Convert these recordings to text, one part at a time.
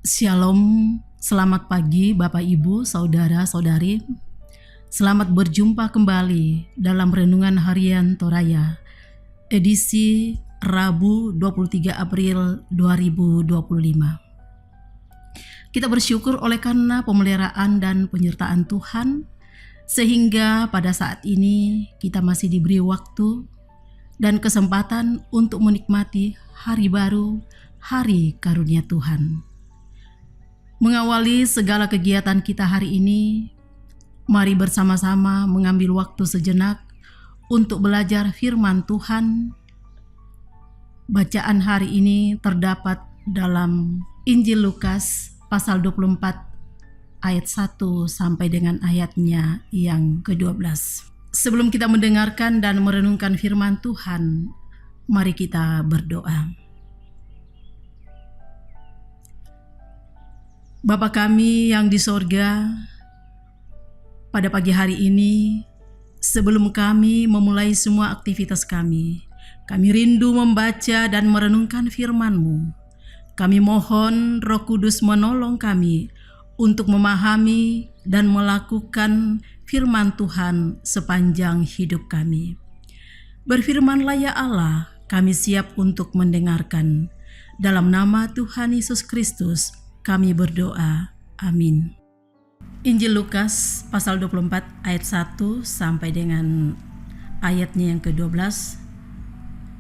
Shalom, selamat pagi Bapak Ibu, Saudara-saudari. Selamat berjumpa kembali dalam Renungan Harian Toraya, edisi Rabu 23 April 2025. Kita bersyukur oleh karena pemeliharaan dan penyertaan Tuhan, sehingga pada saat ini kita masih diberi waktu dan kesempatan untuk menikmati hari baru, hari karunia Tuhan. Mengawali segala kegiatan kita hari ini, mari bersama-sama mengambil waktu sejenak untuk belajar firman Tuhan. Bacaan hari ini terdapat dalam Injil Lukas pasal 24 ayat 1 sampai dengan ayatnya yang ke-12. Sebelum kita mendengarkan dan merenungkan firman Tuhan, mari kita berdoa. Bapa kami yang di sorga, pada pagi hari ini, sebelum kami memulai semua aktivitas kami rindu membaca dan merenungkan firman-Mu. Kami mohon Roh Kudus menolong kami untuk memahami dan melakukan firman Tuhan sepanjang hidup kami. Berfirmanlah ya Allah, kami siap untuk mendengarkan. Dalam nama Tuhan Yesus Kristus, kami berdoa. Amin. Injil Lukas pasal 24 ayat 1 sampai dengan ayatnya yang ke-12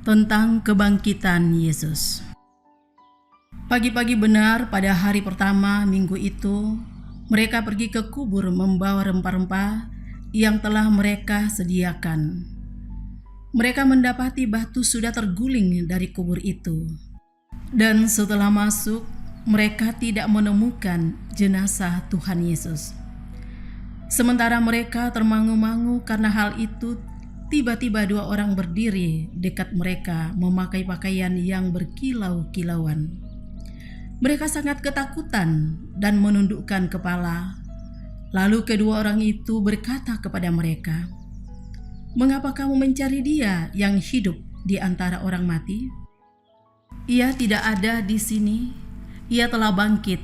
tentang kebangkitan Yesus. Pagi-pagi benar pada hari pertama minggu itu, mereka pergi ke kubur membawa rempah-rempah yang telah mereka sediakan. Mereka mendapati batu sudah terguling dari kubur itu. Dan setelah masuk, mereka tidak menemukan jenazah Tuhan Yesus. Sementara mereka termangu-mangu karena hal itu, tiba-tiba dua orang berdiri dekat mereka memakai pakaian yang berkilau-kilauan. Mereka sangat ketakutan dan menundukkan kepala. Lalu kedua orang itu berkata kepada mereka, "Mengapa kamu mencari Dia yang hidup di antara orang mati? Ia tidak ada di sini. Ia telah bangkit.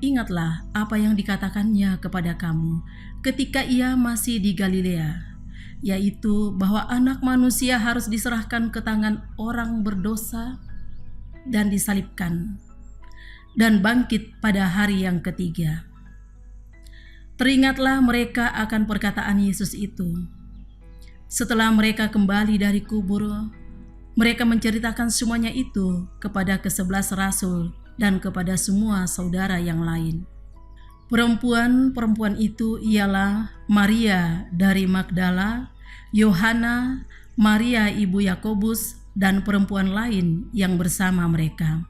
Ingatlah apa yang dikatakannya kepada kamu ketika ia masih di Galilea, yaitu bahwa Anak Manusia harus diserahkan ke tangan orang berdosa dan disalibkan, dan bangkit pada hari yang ketiga." Teringatlah mereka akan perkataan Yesus itu. Setelah mereka kembali dari kubur, mereka menceritakan semuanya itu kepada ke-11 rasul dan kepada semua saudara yang lain. Perempuan-perempuan itu ialah Maria dari Magdala, Yohana, Maria ibu Yakobus, dan perempuan lain yang bersama mereka.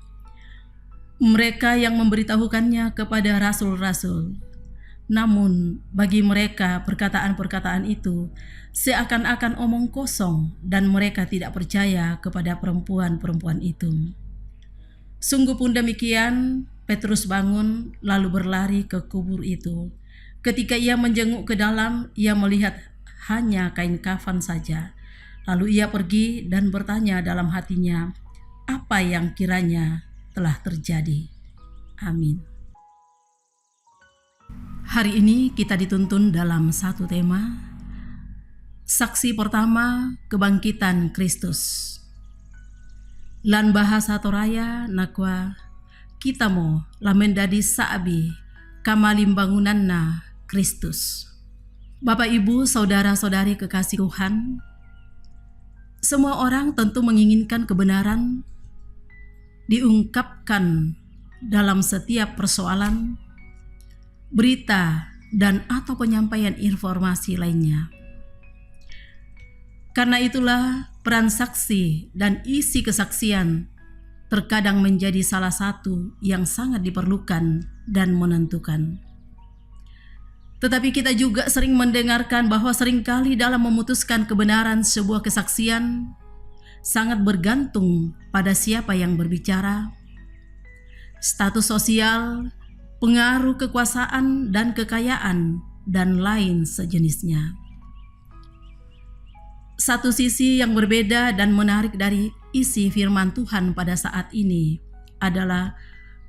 Mereka yang memberitahukannya kepada rasul-rasul. Namun bagi mereka perkataan-perkataan itu seakan-akan omong kosong, dan mereka tidak percaya kepada perempuan-perempuan itu. Sungguh pun demikian, Petrus bangun lalu berlari ke kubur itu. Ketika ia menjenguk ke dalam, ia melihat hanya kain kafan saja. Lalu ia pergi dan bertanya dalam hatinya, apa yang kiranya telah terjadi. Amin. Hari ini kita dituntun dalam satu tema. Saksi pertama, kebangkitan Kristus. Lan bahasa Toraya nakwa kita mo lamendadi saabi kamalim bangunanna Kristus. Bapak Ibu, saudara-saudari kekasih Tuhan, semua orang tentu menginginkan kebenaran diungkapkan dalam setiap persoalan, berita, dan atau penyampaian informasi lainnya. Karena itulah peran saksi dan isi kesaksian terkadang menjadi salah satu yang sangat diperlukan dan menentukan. Tetapi kita juga sering mendengarkan bahwa seringkali dalam memutuskan kebenaran sebuah kesaksian sangat bergantung pada siapa yang berbicara, status sosial, pengaruh kekuasaan dan kekayaan, dan lain sejenisnya. Satu sisi yang berbeda dan menarik dari isi firman Tuhan pada saat ini adalah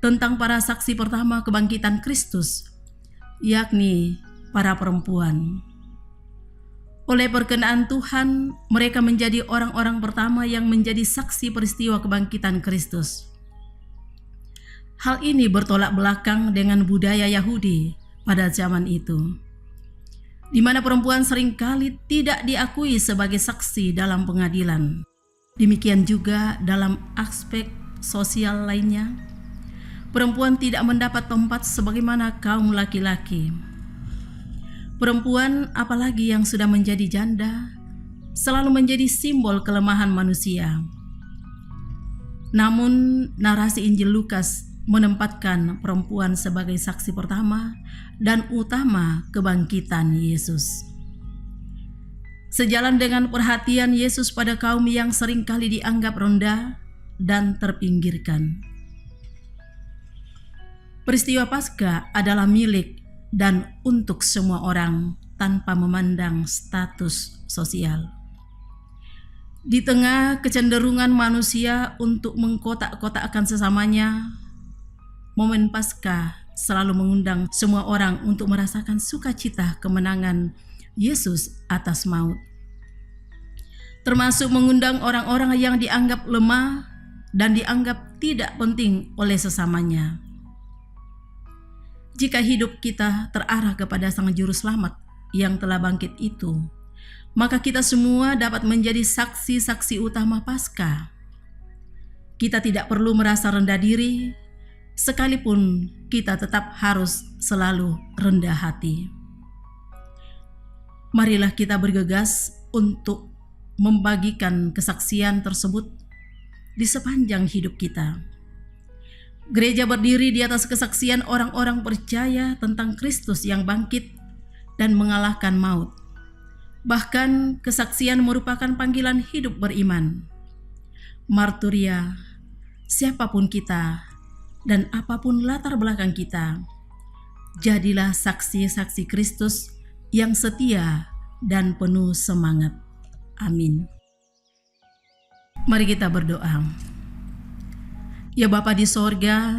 tentang para saksi pertama kebangkitan Kristus, yakni para perempuan. Oleh perkenaan Tuhan, mereka menjadi orang-orang pertama yang menjadi saksi peristiwa kebangkitan Kristus. Hal ini bertolak belakang dengan budaya Yahudi pada zaman itu, di mana perempuan seringkali tidak diakui sebagai saksi dalam pengadilan. Demikian juga dalam aspek sosial lainnya, perempuan tidak mendapat tempat sebagaimana kaum laki-laki. Perempuan, apalagi yang sudah menjadi janda, selalu menjadi simbol kelemahan manusia. Namun, narasi Injil Lukas menempatkan perempuan sebagai saksi pertama dan utama kebangkitan Yesus. Sejalan dengan perhatian Yesus pada kaum yang seringkali dianggap rendah dan terpinggirkan. Peristiwa Paskah adalah milik dan untuk semua orang tanpa memandang status sosial. Di tengah kecenderungan manusia untuk mengkotak-kotakkan sesamanya, momen Paskah selalu mengundang semua orang untuk merasakan sukacita kemenangan Yesus atas maut. Termasuk mengundang orang-orang yang dianggap lemah dan dianggap tidak penting oleh sesamanya. Jika hidup kita terarah kepada Sang Juru Selamat yang telah bangkit itu, maka kita semua dapat menjadi saksi-saksi utama Paskah. Kita tidak perlu merasa rendah diri, sekalipun kita tetap harus selalu rendah hati. Marilah kita bergegas untuk membagikan kesaksian tersebut di sepanjang hidup kita. Gereja berdiri di atas kesaksian orang-orang percaya tentang Kristus yang bangkit dan mengalahkan maut. Bahkan kesaksian merupakan panggilan hidup beriman. Marturia, siapapun kita dan apapun latar belakang kita, jadilah saksi-saksi Kristus yang setia dan penuh semangat. Amin. Mari kita berdoa. Ya Bapa di sorga,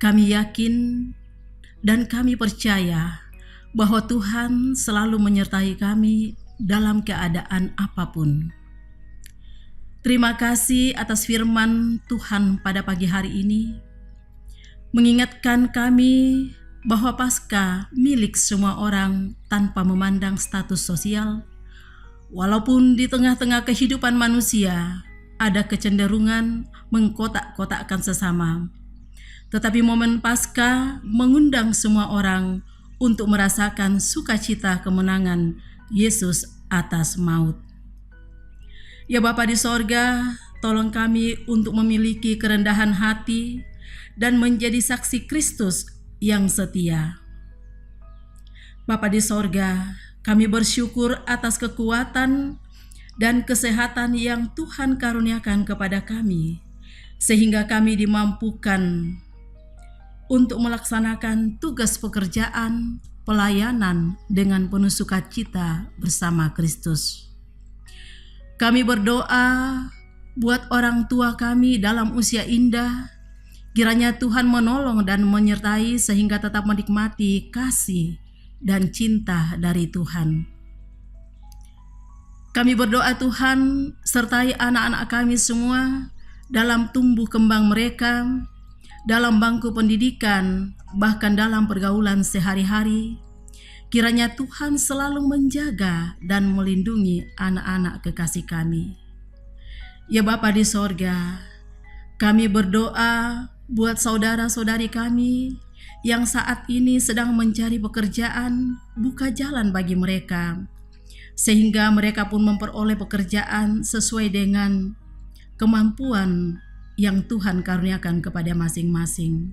kami yakin dan kami percaya bahwa Tuhan selalu menyertai kami dalam keadaan apapun. Terima kasih atas firman Tuhan pada pagi hari ini, mengingatkan kami bahwa Paskah milik semua orang tanpa memandang status sosial, walaupun di tengah-tengah kehidupan manusia ada kecenderungan mengkotak-kotakkan sesama. Tetapi momen Paskah mengundang semua orang untuk merasakan sukacita kemenangan Yesus atas maut. Ya Bapa di sorga, tolong kami untuk memiliki kerendahan hati dan menjadi saksi Kristus yang setia. Bapa di sorga, kami bersyukur atas kekuatan dan kesehatan yang Tuhan karuniakan kepada kami, sehingga kami dimampukan untuk melaksanakan tugas pekerjaan pelayanan dengan penuh sukacita bersama Kristus. Kami berdoa buat orang tua kami dalam usia indah, kiranya Tuhan menolong dan menyertai sehingga tetap menikmati kasih dan cinta dari Tuhan. Kami berdoa Tuhan, sertai anak-anak kami semua dalam tumbuh kembang mereka, dalam bangku pendidikan, bahkan dalam pergaulan sehari-hari. Kiranya Tuhan selalu menjaga dan melindungi anak-anak kekasih kami. Ya Bapa di sorga, kami berdoa buat saudara-saudari kami yang saat ini sedang mencari pekerjaan, buka jalan bagi mereka, sehingga mereka pun memperoleh pekerjaan sesuai dengan kemampuan yang Tuhan karuniakan kepada masing-masing.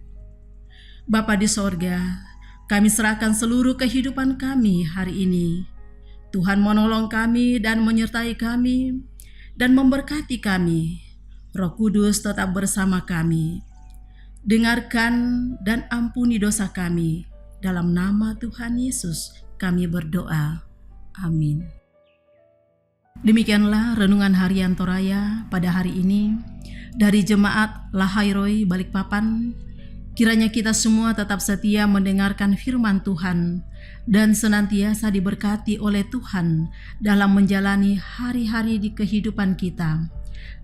Bapa di sorga, kami serahkan seluruh kehidupan kami hari ini. Tuhan menolong kami dan menyertai kami dan memberkati kami. Roh Kudus tetap bersama kami. Dengarkan dan ampuni dosa kami. Dalam nama Tuhan Yesus kami berdoa. Amin. Demikianlah renungan harian Toraya pada hari ini dari Jemaat Lahairoi Balikpapan Kiranya kita semua tetap setia mendengarkan firman Tuhan dan senantiasa diberkati oleh Tuhan dalam menjalani hari-hari di kehidupan kita.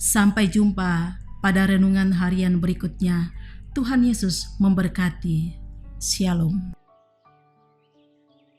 Sampai jumpa pada renungan harian berikutnya. Tuhan Yesus memberkati. Shalom.